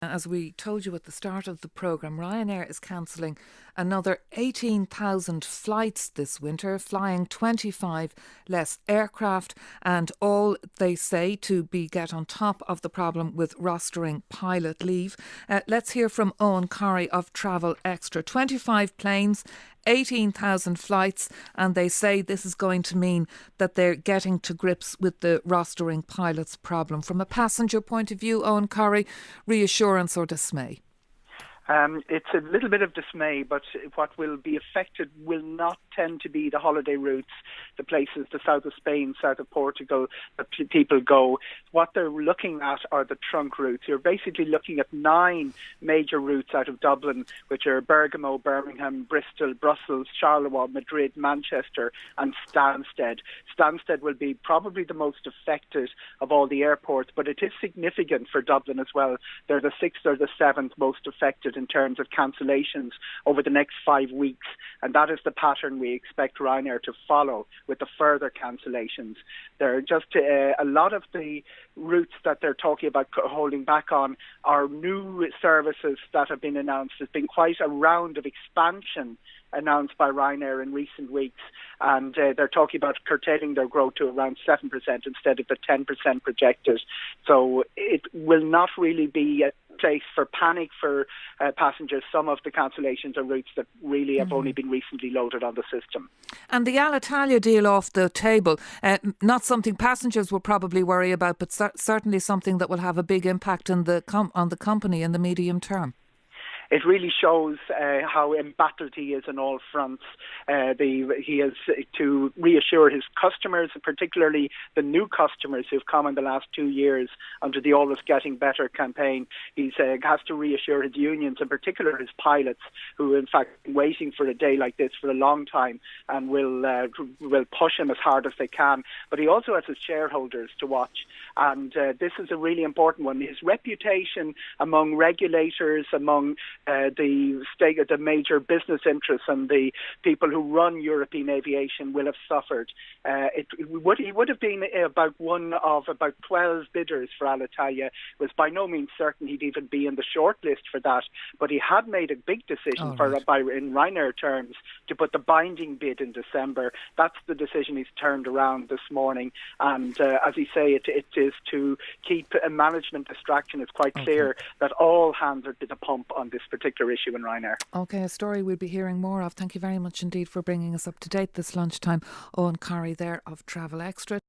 As we told you at the start of the programme, Ryanair is cancelling another 18,000 flights this winter, flying 25 less aircraft, and all they say to get on top of the problem with rostering pilot leave. Let's hear from Eoghan Corry of Travel Extra. 25 planes, 18,000 flights, and they say this is going to mean that they're getting to grips with the rostering pilots problem. From a passenger point of view, Eoghan Corry, reassurance or dismay? It's a little bit of dismay, but what will be affected will not tend to be the holiday routes, the places, the south of Spain, south of Portugal, that people go. What they're looking at are the trunk routes. You're basically looking at 9 major routes out of Dublin, which are Bergamo, Birmingham, Bristol, Brussels, Charleroi, Madrid, Manchester and Stansted. Stansted will be probably the most affected of all the airports, but it is significant for Dublin as well. They're the 6th or the 7th most affected in terms of cancellations over the next 5 weeks, and that is the pattern we expect Ryanair to follow with the further cancellations. There are just a lot of the routes that they're talking about holding back on are new services that have been announced. There's been quite a round of expansion announced by Ryanair in recent weeks, and they're talking about curtailing their growth to around 7% instead of the 10% projected. So it will not really be a place for panic for passengers. Some of the cancellations are routes that really have only been recently loaded on the system. And the Alitalia deal off the table, not something passengers will probably worry about, but certainly something that will have a big impact on the company in the medium term. It really shows how embattled he is on all fronts. He has to reassure his customers, particularly the new customers who've come in the last 2 years under the Always Getting Better campaign. He has to reassure his unions, in particular his pilots, who in fact been waiting for a day like this for a long time and will push him as hard as they can. But he also has his shareholders to watch, and this is a really important one. His reputation among regulators, among the major business interests and the people who run European aviation will have suffered. He would have been about one of about 12 bidders for Alitalia. It was by no means certain he'd even be in the shortlist for that, but he had made a big decision in Ryanair terms to put the binding bid in December. That's the decision he's turned around this morning, and as he say, it is to keep a management distraction. It's quite clear that all hands are to the pump on this particular issue in Ryanair. Okay, a story we'll be hearing more of. Thank you very much indeed for bringing us up to date this lunchtime. Eoghan Corry there of Travel Extra.